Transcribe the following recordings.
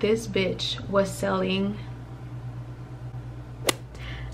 this bitch was selling.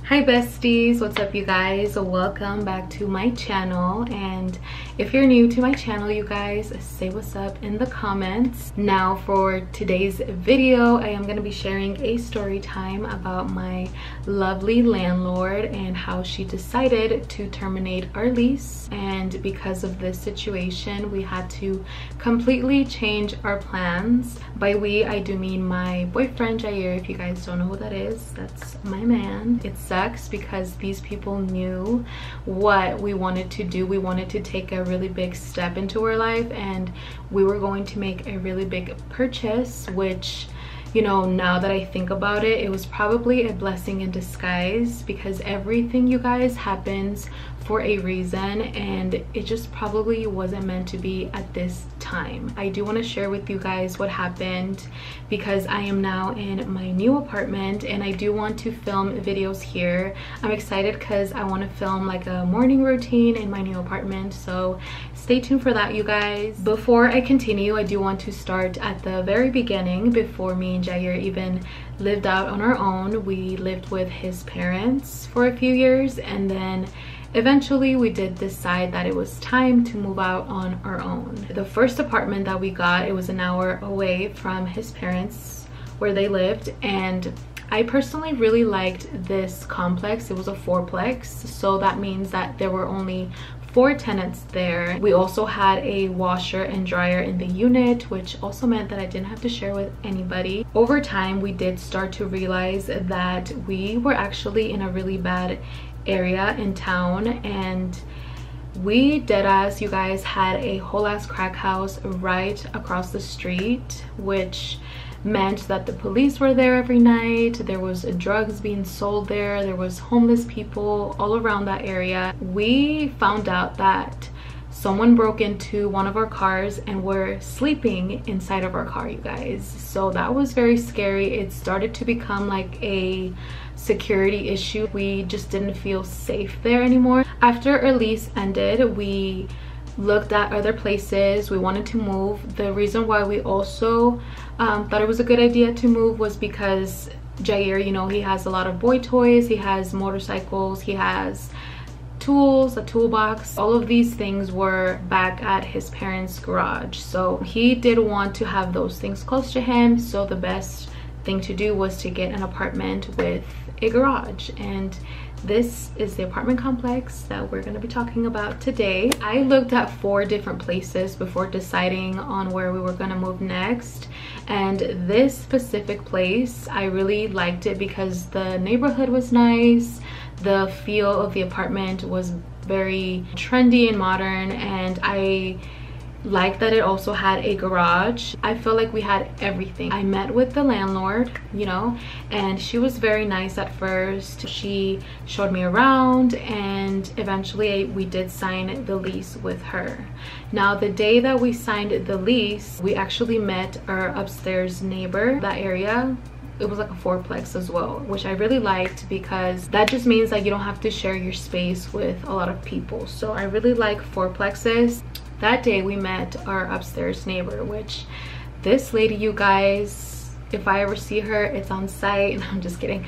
Hi besties, what's up you guys? Welcome back to my channel, and if you're new to my channel, you guys, say what's up in the comments. Now for today's video, I am going to be sharing a story time about my lovely landlord and how she decided to terminate our lease, and because of this situation we had to completely change our plans. By we, I do mean my boyfriend Jair. If you guys don't know who that is, that's my man. It sucks because these people knew what we wanted to do. We wanted to take a really big step into our life, and we were going to make a really big purchase, which, you know, now that I think about it, it was probably a blessing in disguise, because everything, you guys, happens for a reason, and it just probably wasn't meant to be at this time. I do want to share with you guys what happened, because I am now in my new apartment and I do want to film videos here. I'm excited because I want to film like a morning routine in my new apartment, so stay tuned for that, you guys. Before I continue, I do want to start at the very beginning. Before me and Jair even lived out on our own, we lived with his parents for a few years, and then eventually we did decide that it was time to move out on our own. The first apartment that we got, it was an hour away from his parents where they lived, and I personally really liked this complex. It was a fourplex, so that means that there were only 4 tenants there. We also had a washer and dryer in the unit, which also meant that I didn't have to share with anybody. Over time, we did start to realize that we were actually in a really bad area in town, and we deadass, you guys, had a whole ass crack house right across the street, which meant that the police were there every night. There was drugs being sold there. There was homeless people all around that area. We found out that someone broke into one of our cars and were sleeping inside of our car, you guys. So that was very scary. It started to become like a security issue. We just didn't feel safe there anymore. After our lease ended, we looked at other places. We wanted to move. The reason why we also thought it was a good idea to move was because Jair, you know, he has a lot of boy toys, he has motorcycles, he has tools, a toolbox. All of these things were back at his parents' garage, so he did want to have those things close to him. So the best thing to do was to get an apartment with a garage, and this is the apartment complex that we're going to be talking about today. I looked at 4 different places before deciding on where we were going to move next, and this specific place, I really liked it because the neighborhood was nice, the feel of the apartment was very trendy and modern, and I like that it also had a garage. I felt like we had everything. I met with the landlord, you know, and she was very nice at first. She showed me around, and eventually we did sign the lease with her. Now, the day that we signed the lease, we actually met our upstairs neighbor. That area, it was like a fourplex as well, which I really liked because that just means that you don't have to share your space with a lot of people. So I really like fourplexes. That day we met our upstairs neighbor, which this lady, you guys, if I ever see her, it's on site. I'm just kidding.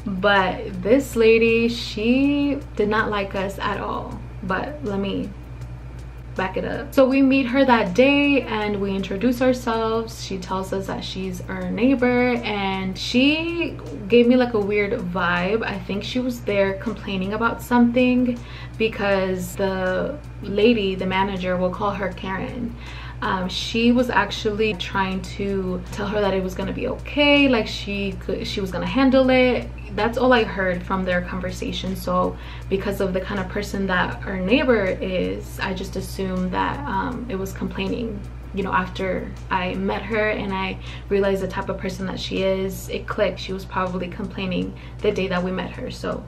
But this lady, she did not like us at all. But let me back it up. So we meet her that day and we introduce ourselves. She tells us that she's our neighbor, and she gave me like a weird vibe. I think she was there complaining about something, because the lady, the manager, we'll call her Karen, she was actually trying to tell her that it was gonna be okay, like she was gonna handle it. That's all I heard from their conversation. So because of the kind of person that our neighbor is, I just assumed that it was complaining. You know, after I met her and I realized the type of person that she is, it clicked. She was probably complaining the day that we met her. So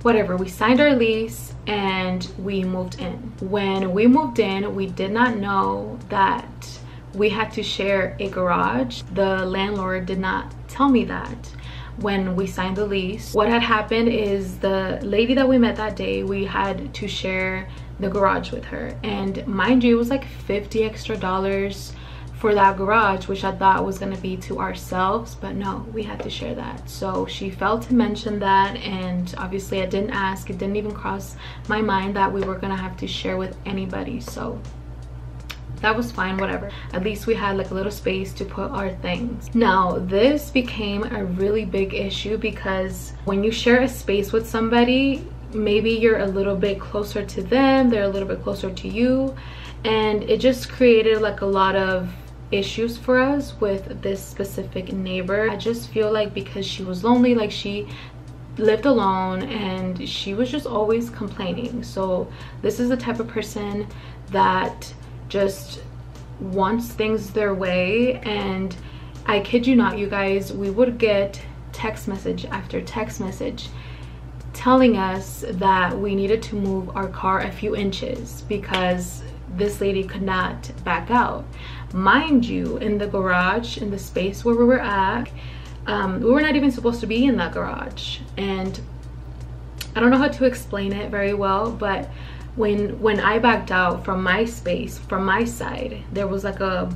whatever, we signed our lease and we moved in. When we moved in, we did not know that we had to share a garage. The landlord did not tell me that when we signed the lease. What had happened is the lady that we met that day, we had to share the garage with her, and mind you, it was like $50 extra for that garage, which I thought was going to be to ourselves, but no, we had to share that. So she failed to mention that, and obviously I didn't ask. It didn't even cross my mind that we were going to have to share with anybody, so that was fine, whatever. At least we had like a little space to put our things. Now this became a really big issue because when you share a space with somebody, maybe you're a little bit closer to them, they're a little bit closer to you, and it just created like a lot of issues for us with this specific neighbor. I just feel like because she was lonely, like she lived alone and she was just always complaining. So this is the type of person that just wants things their way, and I kid you not, you guys, we would get text message after text message telling us that we needed to move our car a few inches because this lady could not back out. Mind you, in the garage, in the space where we were at, we were not even supposed to be in that garage, and I don't know how to explain it very well, but when I backed out from my space, from my side, there was like a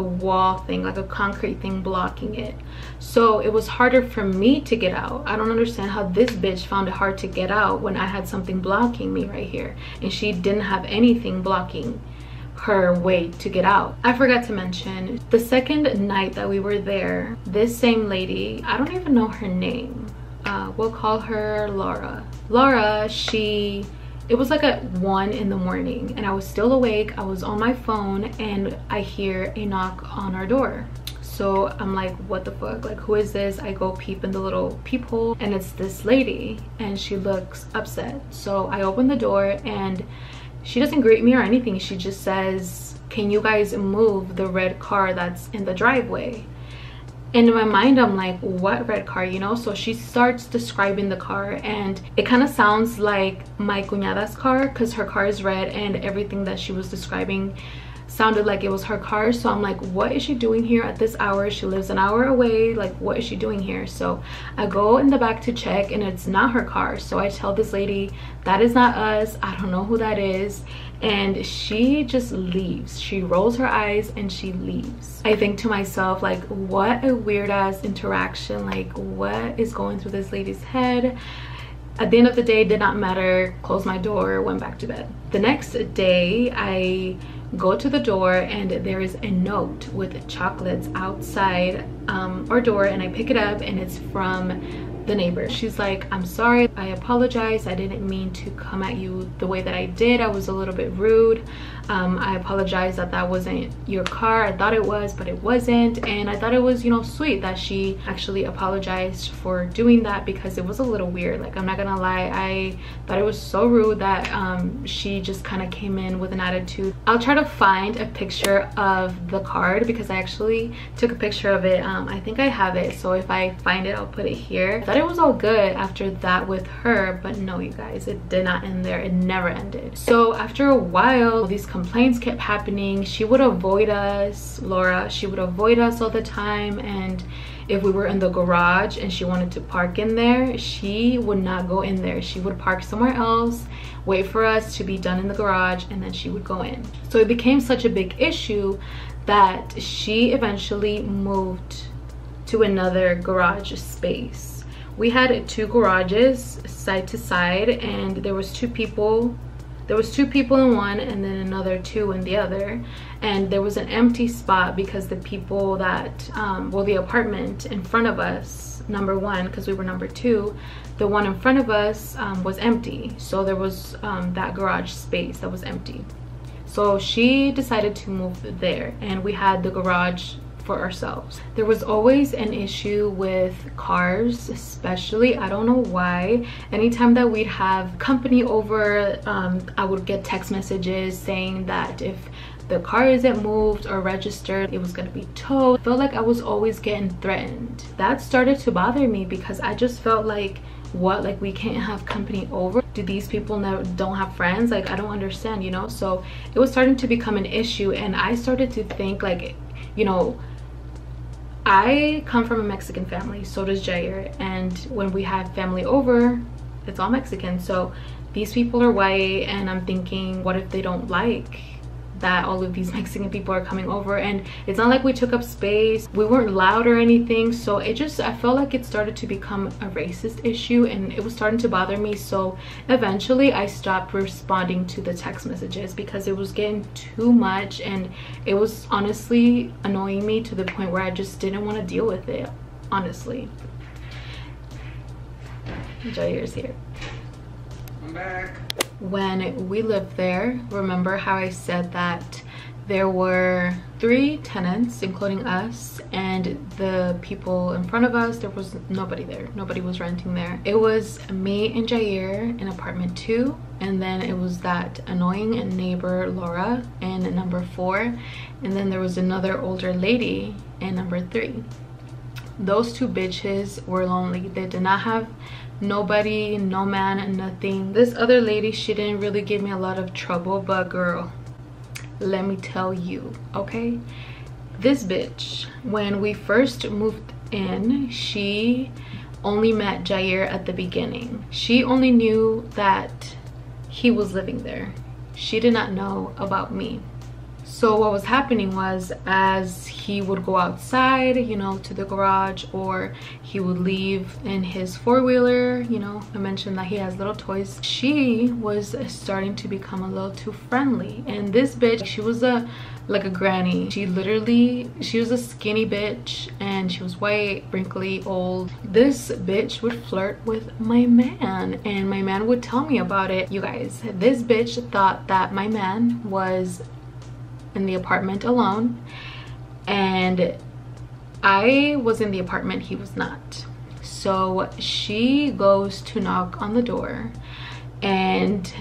wall thing, like a concrete thing blocking it. So it was harder for me to get out. I don't understand how this bitch found it hard to get out when I had something blocking me right here, and she didn't have anything blocking her way to get out. I forgot to mention, the second night that we were there, this same lady, I don't even know her name, we'll call her Laura. Laura, it was like at 1 in the morning and I was still awake. I was on my phone and I hear a knock on our door. So I'm like, what the fuck, like who is this? I go peep in the little peephole and it's this lady and she looks upset. So I open the door and she doesn't greet me or anything. She just says, can you guys move the red car that's in the driveway? And in my mind, I'm like, what red car, you know? So she starts describing the car and it kind of sounds like my cuñada's car because her car is red and everything that she was describing sounded like it was her car. So I'm like, what is she doing here at this hour? She lives an hour away. Like, what is she doing here? So I go in the back to check and it's not her car. So I tell this lady, that is not us. I don't know who that is. And she just leaves. She rolls her eyes and she leaves. I think to myself, like, what a weird ass interaction. Like, what is going through this lady's head? At the end of the day, it did not matter. Closed my door, went back to bed. The next day, I go to the door and there is a note with chocolates outside our door, and I pick it up and it's from the neighbor. She's like, I'm sorry, I apologize, I didn't mean to come at you the way that I did. I was a little bit rude. I apologize that wasn't your car. I thought it was, but it wasn't. And I thought it was, you know, sweet that she actually apologized for doing that because it was a little weird. Like, I'm not gonna lie, I thought it was so rude that she just kind of came in with an attitude. I'll try to find a picture of the card because I actually took a picture of it. I think I have it, so if I find it, I'll put it here. I thought it was all good after that with her, but no, you guys, it did not end there. It never ended. So after a while, these complaints kept happening. She would avoid us, Laura. She would avoid us all the time, and if we were in the garage and she wanted to park in there, she would not go in there. She would park somewhere else, wait for us to be done in the garage, and then she would go in. So it became such a big issue that she eventually moved to another garage space. We had 2 garages side to side, and there was 2 people. There was 2 people in one and then another 2 in the other, and there was an empty spot because the people that well, the apartment in front of us, number 1, because we were number 2, the one in front of us was empty. So there was that garage space that was empty. So she decided to move there, and we had the garage for ourselves. There was always an issue with cars, especially, I don't know why. Anytime that we'd have company over, I would get text messages saying that if the car isn't moved or registered, it was gonna be towed. I felt like I was always getting threatened. That started to bother me because I just felt like, what, like we can't have company over? Do these people don't have friends? Like, I don't understand, you know? So it was starting to become an issue, and I started to think, like, you know, I come from a Mexican family, so does Jair, and when we have family over, it's all Mexican. So these people are white, and I'm thinking, what if they don't like that all of these Mexican people are coming over, and it's not like we took up space, we weren't loud or anything. So it just, I felt like it started to become a racist issue, and it was starting to bother me. So eventually I stopped responding to the text messages because it was getting too much, and it was honestly annoying me to the point where I just didn't want to deal with it, honestly. Jair's here. I'm back. When we lived there, remember how I said that there were 3 tenants, including us, and the people in front of us, there was nobody there. Nobody was renting there. It was me and Jair in apartment 2, and then it was that annoying neighbor Laura in number 4, and then there was another older lady in number 3. Those 2 bitches were lonely. They did not have nobody, no man, and nothing. This other lady, she didn't really give me a lot of trouble, but girl, let me tell you, okay, this bitch, when we first moved in, she only met Jair at the beginning. She only knew that he was living there. She did not know about me. So what was happening was, as he would go outside, you know, to the garage, or he would leave in his 4-wheeler, you know, I mentioned that he has little toys, she was starting to become a little too friendly. And this bitch, she was like a granny. She was a skinny bitch, and she was white, wrinkly, old. This bitch would flirt with my man, and my man would tell me about it. You guys, this bitch thought that my man was in the apartment alone, and I was in the apartment, he was not. So she goes to knock on the door, and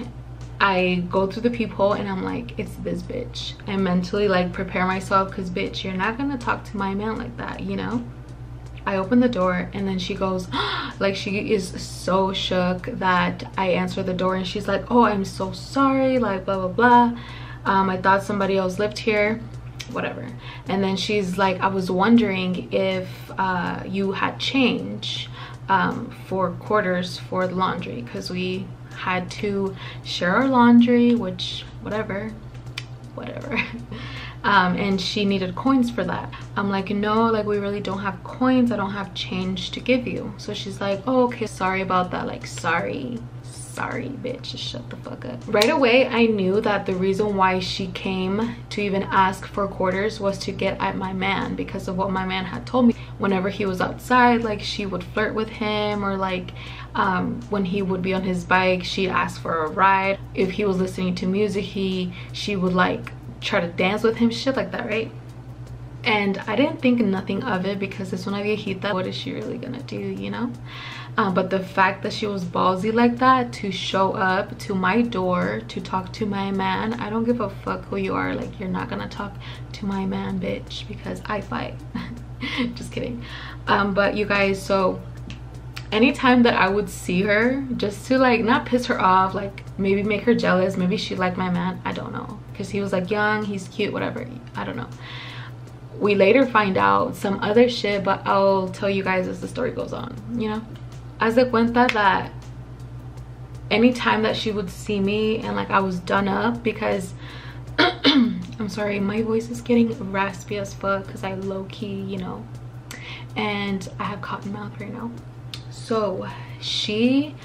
I go through the peephole, and I'm like, it's this bitch. I mentally like prepare myself, because bitch, you're not gonna talk to my man like that, you know. I open the door, and then she goes like, she is so shook that I answer the door, and she's like, oh, I'm so sorry, like blah blah blah, I thought somebody else lived here, whatever. And then she's like, I was wondering if you had change for quarters for the laundry, because we had to share our laundry, which whatever. And she needed coins for that. I'm like, no, like we really don't have coins, I don't have change to give you. So she's like, oh, okay, sorry about that. Like, sorry bitch, just shut the fuck up. Right away I knew that the reason why she came to even ask for quarters was to get at my man, because of what my man had told me. Whenever he was outside, like, she would flirt with him, or like when he would be on his bike, she'd ask for a ride. If he was listening to music, she would like try to dance with him, shit like that, right? And I didn't think nothing of it, because it's una viejita, what is she really gonna do, you know? But the fact that she was ballsy like that to show up to my door to talk to my man, I don't give a fuck who you are. Like, you're not gonna talk to my man, bitch, because I fight. Just kidding. But you guys, so anytime that I would see her, just to like not piss her off, like maybe make her jealous, maybe she liked my man, I don't know, because he was like young, he's cute, whatever, I don't know. We later find out some other shit, but I'll tell you guys as the story goes on, you know. Haz de cuenta that anytime that she would see me and like I was done up, because I'm sorry, my voice is getting raspy as fuck because I low-key, you know, and I have cotton mouth right now. So she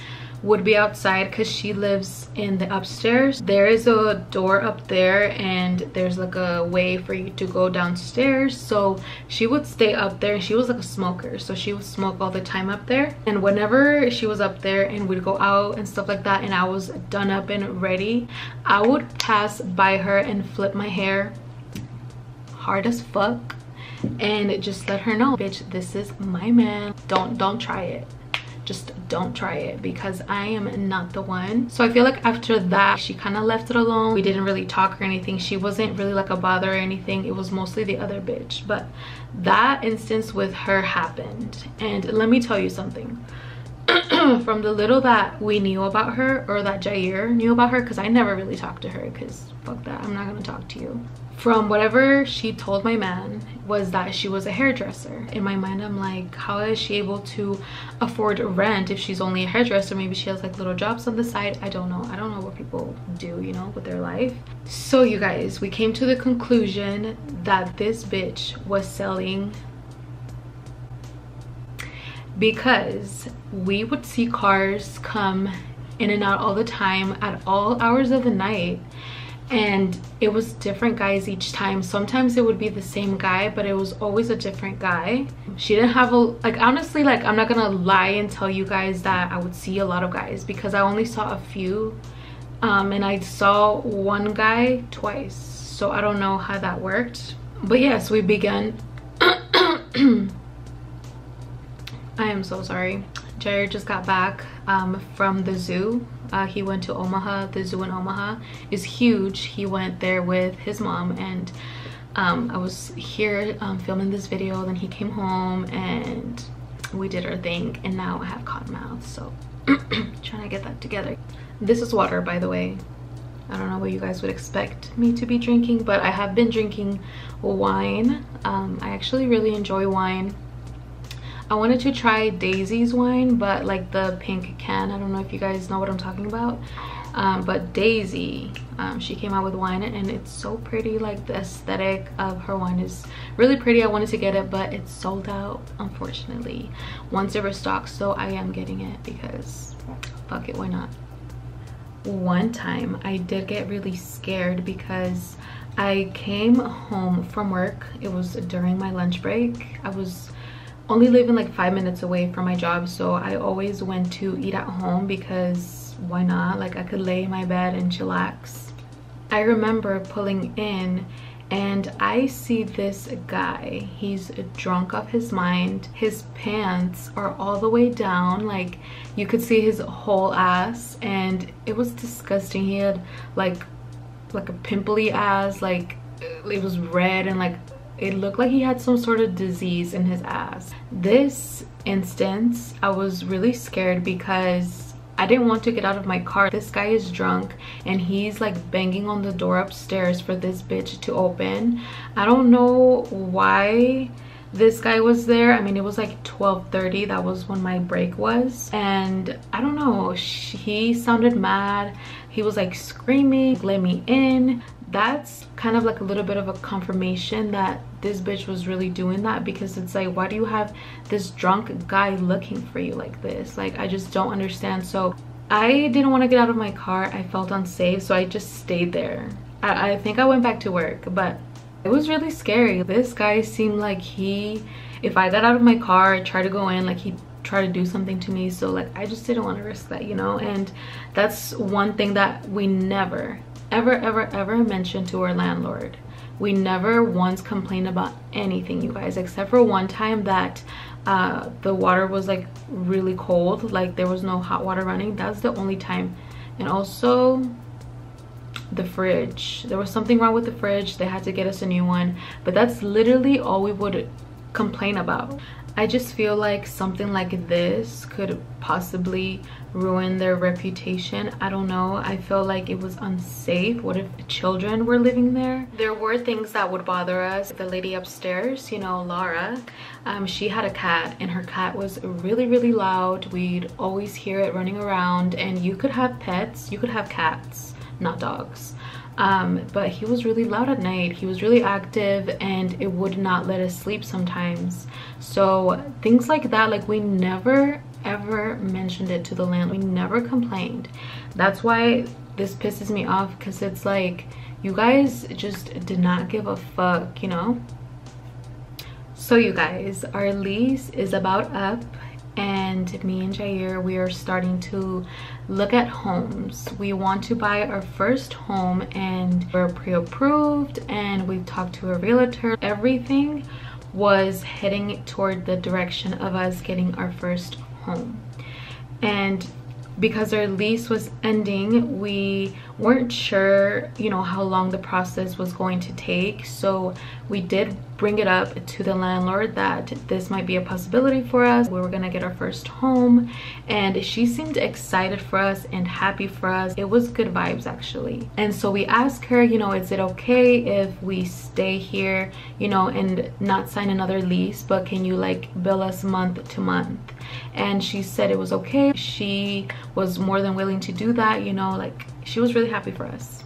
would be outside because she lives in the upstairs. There is a door up there, and there's like a way for you to go downstairs. So she would stay up there, and she was like a smoker, so she would smoke all the time up there. And whenever she was up there and we'd go out and stuff like that, and I was done up and ready, I would pass by her and flip my hair hard as fuck and just let her know, bitch, this is my man, don't try it. Just don't try it, because I am not the one. So I feel like after that, she kind of left it alone. We didn't really talk or anything. She wasn't really like a bother or anything. It was mostly the other bitch. But that instance with her happened. And let me tell you something. From the little that we knew about her, or that Jair knew about her, because I never really talked to her, because fuck that, I'm not gonna talk to you. From whatever she told my man, was that she was a hairdresser. In my mind, I'm like, how is she able to afford rent if she's only a hairdresser? Maybe she has like little jobs on the side. I don't know what people do, you know, with their life. So you guys, we came to the conclusion that this bitch was selling, because we would see cars come in and out all the time at all hours of the night, and it was different guys each time. Sometimes it would be the same guy, but it was always a different guy. She didn't have a, like, honestly, like, I'm not gonna lie and tell you guys that I would see a lot of guys, because I only saw a few, and I saw one guy twice, so I don't know how that worked. But yes, we began I am so sorry. Jared just got back from the zoo. He went to Omaha. The zoo in Omaha is huge. He went there with his mom, and I was here filming this video. Then he came home and we did our thing, and now I have cotton mouth, so trying to get that together. This is water, by the way. I don't know what you guys would expect me to be drinking, but I have been drinking wine. I actually really enjoy wine. I wanted to try Daisy's wine, but like the pink can. I don't know if you guys know what I'm talking about. But Daisy, she came out with wine, and it's so pretty. Like, the aesthetic of her wine is really pretty. I wanted to get it, but it's sold out, unfortunately. Once it restocks, so I am getting it because fuck it, why not? One time I did get really scared because I came home from work. It was during my lunch break. I was only living like 5 minutes away from my job, so I always went to eat at home because why not? Like, I could lay in my bed and chillax. I remember pulling in and I see this guy. He's drunk off his mind. His pants are all the way down, like you could see his whole ass, and it was disgusting. He had like a pimply ass, like it was red, and like it looked like he had some sort of disease in his ass. This instance, I was really scared because I didn't want to get out of my car. This guy is drunk and he's like banging on the door upstairs for this bitch to open. I don't know why this guy was there. I mean, it was like 12:30. That was when my break was, and I don't know, he sounded mad. He was like screaming, "Let me in." That's kind of like a little bit of a confirmation that this bitch was really doing that, because it's like, why do you have this drunk guy looking for you like this? Like, I just don't understand. So I didn't want to get out of my car. I felt unsafe, so I just stayed there. I think I went back to work, but it was really scary. This guy seemed like if I got out of my car, tried to go in, like he tried to do something to me. So like, I just didn't want to risk that, you know? And that's one thing that we never ever mentioned to our landlord. We never once complained about anything, you guys, except for one time that the water was like really cold, like there was no hot water running. That's the only time. And also the fridge, there was something wrong with the fridge. They had to get us a new one, but that's literally all we would complain about. I just feel like something like this could possibly ruin their reputation. I don't know. I feel like it was unsafe. What if children were living there? There were things that would bother us. The lady upstairs, you know, Laura, she had a cat, and her cat was really loud. We'd always hear it running around. And you could have pets, you could have cats, not dogs. But he was really loud at night. He was really active, and it would not let us sleep sometimes. So things like that, like, we never ever mentioned it to the landlord. We never complained. That's why this pisses me off, because it's like, you guys just did not give a fuck, you know? So you guys, our lease is about up, and me and Jair, we are starting to look at homes. We want to buy our first home, and we're pre-approved, and we've talked to a realtor. Everything was heading toward the direction of us getting our first home. And because our lease was ending, we weren't sure, you know, how long the process was going to take. So we did bring it up to the landlord that this might be a possibility for us. We were gonna get our first home, and she seemed excited for us and happy for us. It was good vibes actually. And so we asked her, you know, is it okay if we stay here, you know, and not sign another lease, but can you like bill us month to month? And she said it was okay. She was more than willing to do that, you know, like she was really happy for us,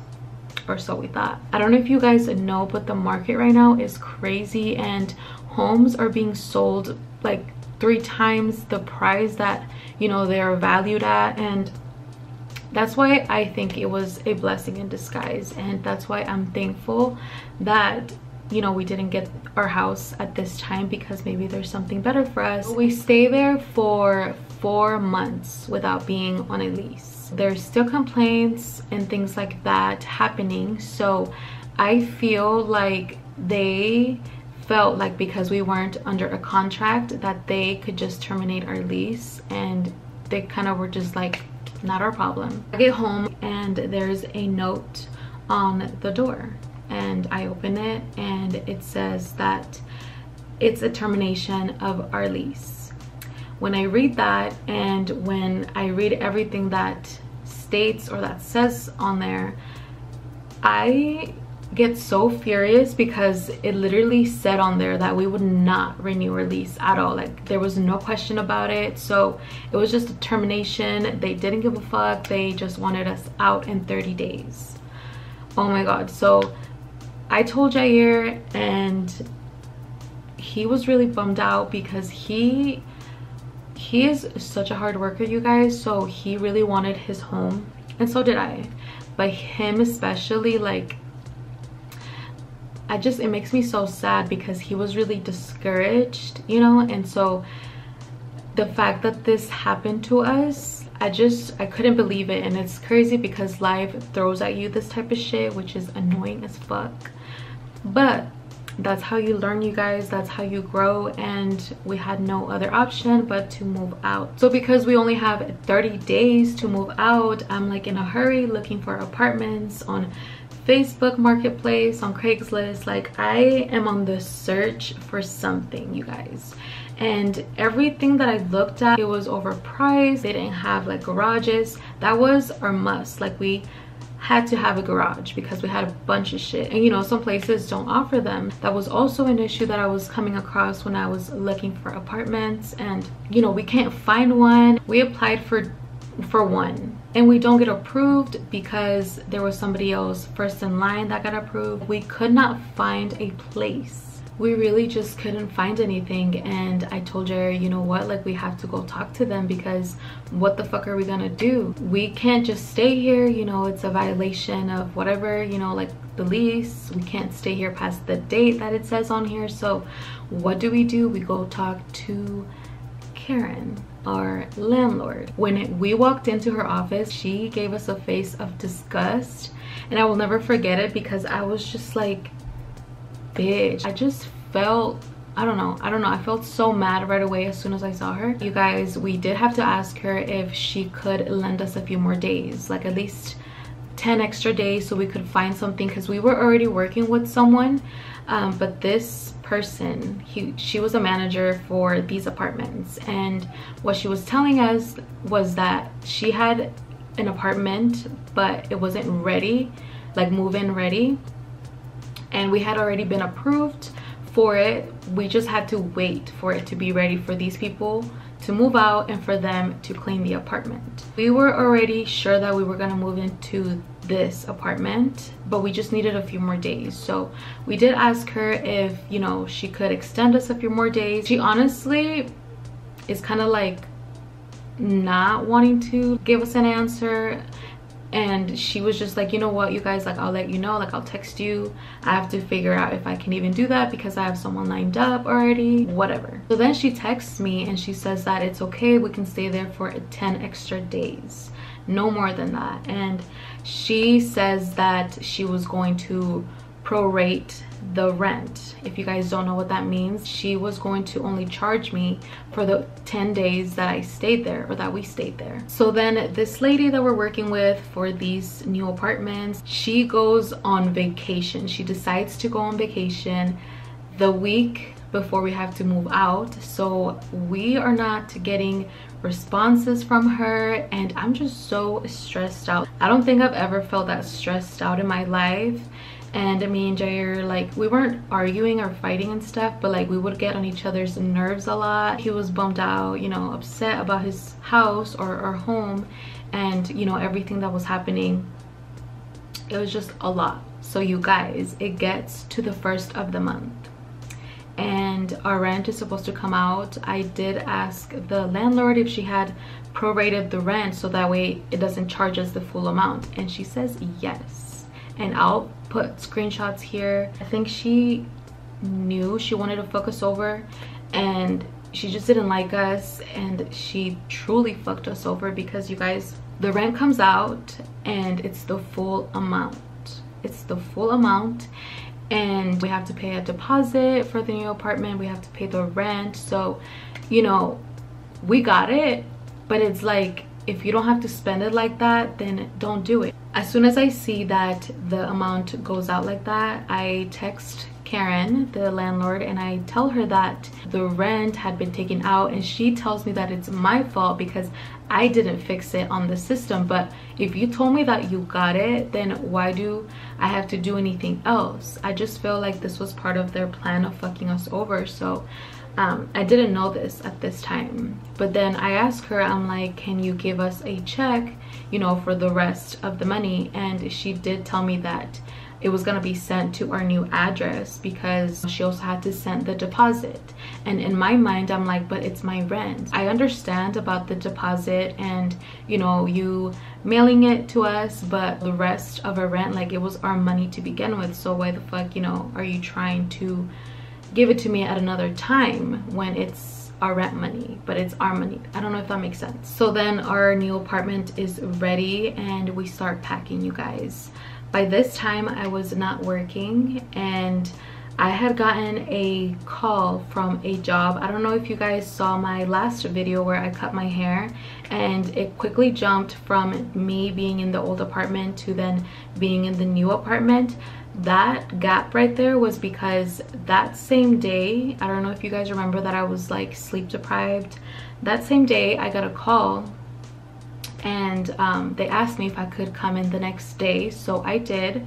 or so we thought. I don't know if you guys know, but the market right now is crazy, and homes are being sold like 3 times the price that, you know, they're valued at. And that's why I think it was a blessing in disguise, and that's why I'm thankful that, you know, we didn't get our house at this time, because maybe there's something better for us. We stay there for 4 months without being on a lease. There's still complaints and things like that happening, so I feel like they felt like because we weren't under a contract that they could just terminate our lease, and they kind of were just like, not our problem. I get home and there's a note on the door, and I open it and it says that it's a termination of our lease. When I read that, and when I read everything that states or that says on there, I get so furious, because it literally said on there that we would not renew our lease at all. Like there was no question about it. So it was just a termination. They didn't give a fuck. They just wanted us out in 30 days. Oh my god. So I told Jair, and he was really bummed out, because he is such a hard worker, you guys. So he really wanted his home, and so did I. But him especially, like, it makes me so sad, because he was really discouraged, you know. And so the fact that this happened to us, I couldn't believe it. And it's crazy, because life throws at you this type of shit, which is annoying as fuck. But that's how you learn, you guys. That's how you grow. And we had no other option but to move out. So because we only have 30 days to move out, I'm like in a hurry looking for apartments on Facebook Marketplace, on Craigslist. Like I am on the search for something, you guys. And everything that I looked at, it was overpriced. They didn't have like garages. That was our must. Like we had to have a garage, because we had a bunch of shit, and you know, some places don't offer them. That was also an issue that I was coming across when I was looking for apartments. And you know, we can't find one. We applied for one, and we don't get approved because there was somebody else first in line that got approved. We could not find a place. We really just couldn't find anything. And I told Jerry, you know what, like we have to go talk to them, because what the fuck are we gonna do? We can't just stay here, you know. It's a violation of whatever, you know, like the lease. We can't stay here past the date that it says on here. So what do? We go talk to Karen, our landlord. When we walked into her office, she gave us a face of disgust, and I will never forget it, because I was just like, bitch. I just felt, I don't know, I felt so mad right away as soon as I saw her. You guys, we did have to ask her if she could lend us a few more days, like at least 10 extra days, so we could find something, because we were already working with someone, but this person, she was a manager for these apartments, and what she was telling us was that she had an apartment, but it wasn't ready, like move-in ready, and we had already been approved for it. We just had to wait for it to be ready for these people to move out and for them to claim the apartment. We were already sure that we were gonna move into this apartment, but we just needed a few more days. So we did ask her if, you know, she could extend us a few more days. She honestly is kind of like not wanting to give us an answer. And she was just like, you know what, you guys, like I'll let you know, like I'll text you. I have to figure out if I can even do that, because I have someone lined up already, whatever. So then she texts me and she says that it's okay, we can stay there for 10 extra days, no more than that. And she says that she was going to prorate the rent. If you guys don't know what that means, she was going to only charge me for the 10 days that I stayed there, or that we stayed there. So then this lady that we're working with for these new apartments, she goes on vacation. She decides to go on vacation the week before we have to move out, so we are not getting responses from her, and I'm just so stressed out. I don't think I've ever felt that stressed out in my life. And me and Jair, like, we weren't arguing or fighting and stuff, but like we would get on each other's nerves a lot. He was bummed out, you know, upset about his house or home, and you know, everything that was happening. It was just a lot. So you guys, it gets to the 1st of the month and our rent is supposed to come out. I did ask the landlord if she had prorated the rent so that way it doesn't charge us the full amount, and she says yes. And I'll put screenshots here. I think she knew she wanted to fuck us over, and she just didn't like us, and she truly fucked us over, because you guys, the rent comes out and it's the full amount. It's the full amount, and we have to pay a deposit for the new apartment. We have to pay the rent. So, you know, we got it, but it's like, if you don't have to spend it like that, then don't do it. As soon as I see that the amount goes out like that, I text Karen, the landlord, and I tell her that the rent had been taken out, and she tells me that it's my fault because I didn't fix it on the system. But if you told me that you got it, then why do I have to do anything else? I just feel like this was part of their plan of fucking us over. So I didn't know this at this time, but then I asked her, I'm like, can you give us a check, you know, for the rest of the money? And she did tell me that it was gonna be sent to our new address because she also had to send the deposit. And in my mind, I'm like, but it's my rent. I understand about the deposit and, you know, you mailing it to us, but the rest of our rent, like, it was our money to begin with. So why the fuck, you know, are you trying to give it to me at another time when it's our rent money, but it's our money? I don't know if that makes sense. So then our new apartment is ready and we start packing, you guys. By this time I was not working, and I had gotten a call from a job. I don't know if you guys saw my last video where I cut my hair, and it quickly jumped from me being in the old apartment to then being in the new apartment. That gap right there was because that same day, I don't know if you guys remember that I was like sleep deprived. That same day I got a call, and they asked me if I could come in the next day, so I did.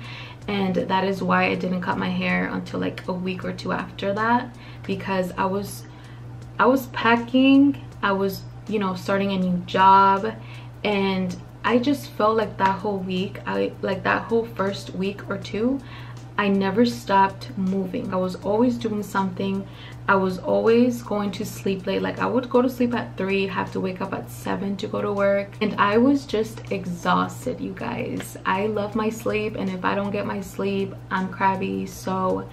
And that is why I didn't cut my hair until like a week or two after that, because I was packing, I was, you know, starting a new job, and I just felt like that whole week, that whole first week or two, I never stopped moving. I was always doing something. I was always going to sleep late. Like, I would go to sleep at 3, have to wake up at 7 to go to work, and I was just exhausted, you guys. I love my sleep, and if I don't get my sleep, I'm crabby. So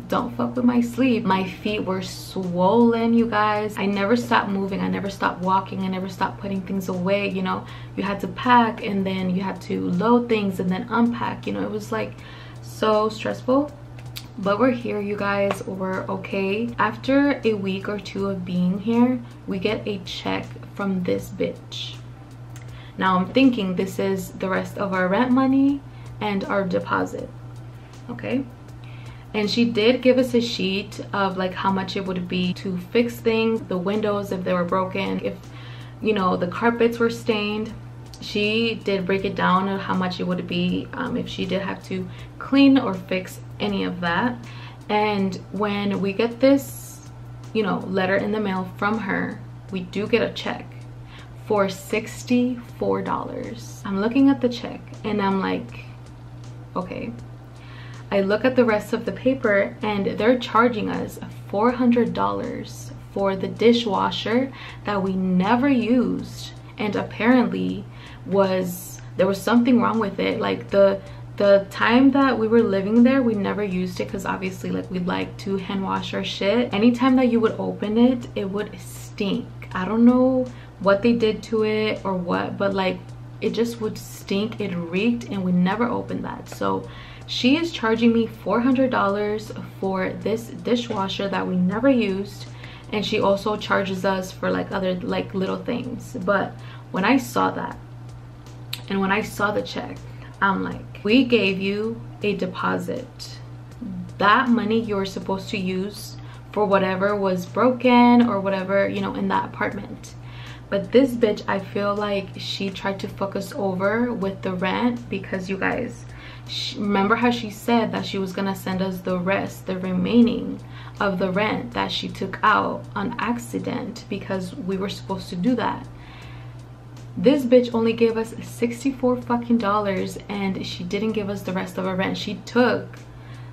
don't fuck with my sleep. My feet were swollen, you guys. I never stopped moving. I never stopped walking. I never stopped putting things away. You know, you had to pack, and then you had to load things and then unpack. You know, it was like so stressful. But we're here, you guys. We're okay. After a week or two of being here, we get a check from this bitch. Now I'm thinking this is the rest of our rent money and our deposit, okay? And she did give us a sheet of like how much it would be to fix things, the windows if they were broken, if, you know, the carpets were stained. She did break it down of how much it would be if she did have to clean or fix any of that. And when we get this, you know, letter in the mail from her, we do get a check for $64. I'm looking at the check and I'm like, okay. I look at the rest of the paper and they're charging us $400 for the dishwasher that we never used, and apparently there was something wrong with it. Like the time that we were living there, we never used it because obviously like we'd like to hand wash our shit. Anytime that you would open it, it would stink. I don't know what they did to it or what, but like it just would stink. It reeked, and we never opened that. So she is charging me $400 for this dishwasher that we never used, and she also charges us for like other like little things. But when I saw that and when I saw the check, I'm like, we gave you a deposit. that money you're supposed to use for whatever was broken or whatever, you know, in that apartment. But this bitch, I feel like she tried to fuck us over with the rent, because you guys, remember how she said that she was gonna send us the rest, the remaining of the rent that she took out on accident, because we were supposed to do that. This bitch only gave us $64 fucking dollars, and she didn't give us the rest of our rent. She took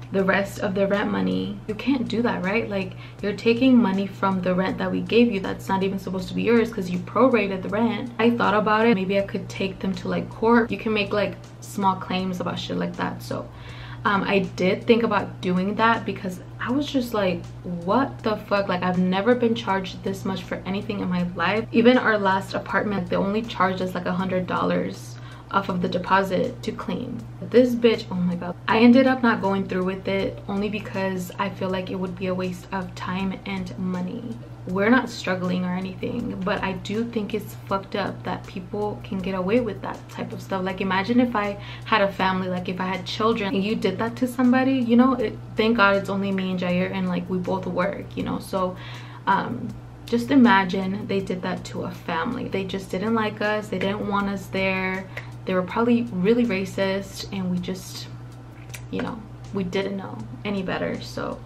the rest of the rent money. You can't do that, right? Like, you're taking money from the rent that we gave you that's not even supposed to be yours, because you prorated the rent. I thought about it, maybe I could take them to like court. You can make like small claims about shit like that. So I did think about doing that, because I was just like, what the fuck? Like, I've never been charged this much for anything in my life. Even our last apartment, they only charged us like $100 off of the deposit to clean. This bitch, oh my god. I ended up not going through with it, only because I feel like it would be a waste of time and money. We're not struggling or anything, but I do think it's fucked up that people can get away with that type of stuff. Like, imagine if I had a family, like if I had children and you did that to somebody, you know, thank god it's only me and Jair, and like we both work, you know. So just imagine they did that to a family. They just didn't like us, they didn't want us there. They were probably really racist, and we just, you know, we didn't know any better. So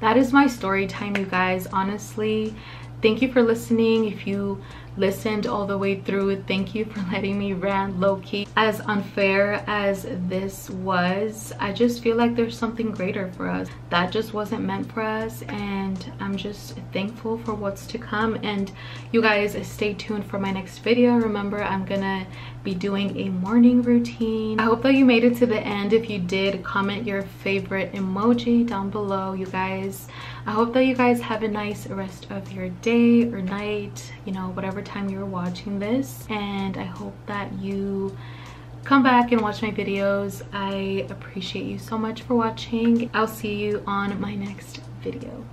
that is my story time, you guys. Honestly, thank you for listening. If you listened all the way through, thank you for letting me rant low-key. As unfair as this was, I just feel like there's something greater for us. That just wasn't meant for us, and I'm just thankful for what's to come. And you guys, stay tuned for my next video. Remember, I'm gonna be doing a morning routine. I hope that you made it to the end. If you did, comment your favorite emoji down below, you guys. I hope that you guys have a nice rest of your day or night, you know, whatever time you're watching this. And I hope that you come back and watch my videos. I appreciate you so much for watching. I'll see you on my next video.